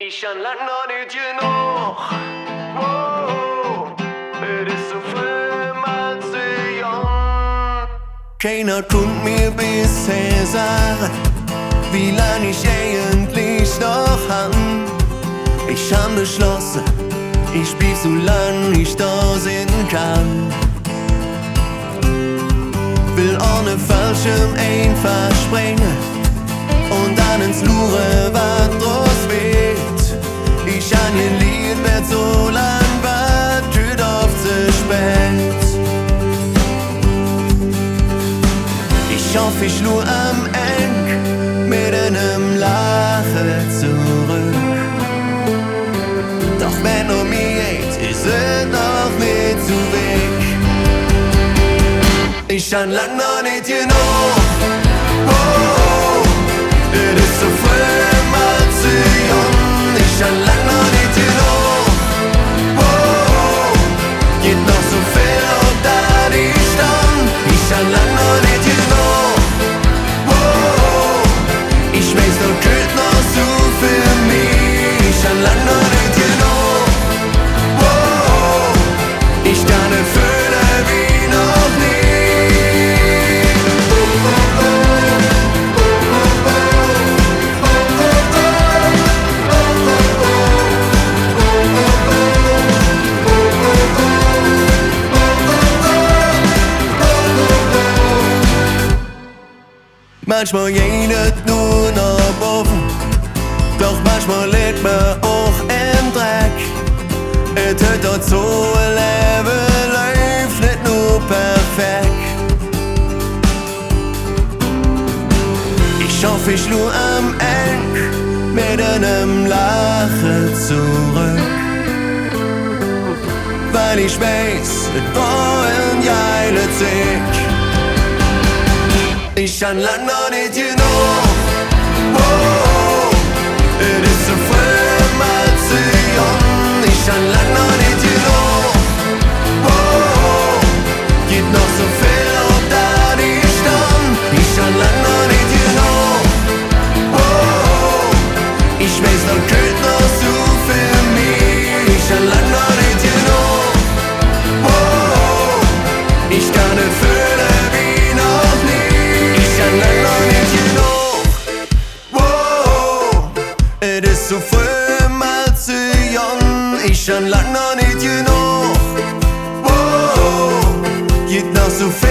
Ich han lang noch nicht genug. Wow, es ist so schlimm als ich jung. Keiner konnte mir bisher sagen, wie lang ich eigentlich noch han. Ich han beschlossen, ich blieb so lang ich da sein kann. Will ohne Fallschirm einfach springen und dann ins Lure wat draus weht. Ich han ihr Lied wird so lang wat tüt auf zu spät. Ich hoffe ich nur am Ende mit einem Lachen zurück. Doch wenn mir geht, ist es noch nicht zu weg. Ich han lang noch nicht genug. Oh, es ist so früh als ich jung. Ich han lang noch nicht genug. Oh, geht noch so viel und da ich stand. Ich han lang noch nicht genug. Oh, ich weiß noch kühlt noch so für mich. Ich han lang noch nicht genug. Oh, ich kann nicht fühlen wie noch nie. Manchmal geht nur noch offen, doch manchmal liegt man auch im Dreck. Es tut dort so ein Leben läuft nicht nur perfekt. Ich hoffe ich nur am Ende mit einem Lachen zurück, weil ich weiß, es war ein geiler Tag. Ich han lang noch nicht genug. Oh, es ist so früh als ich jung. Ich han lang noch nicht genug. Oh, geht noch so viel und da ich stand. Ich han lang noch nicht genug. Oh, ich weiß noch kühlt noch so für mich. Ich han lang noch nicht genug. Oh, ich kann nicht fühlen wie noch nie. Ich han lang noch nicht genug. Wow, es ist so früh als ich jung. Ich han lang noch nicht genug. Wow, geht noch so viel.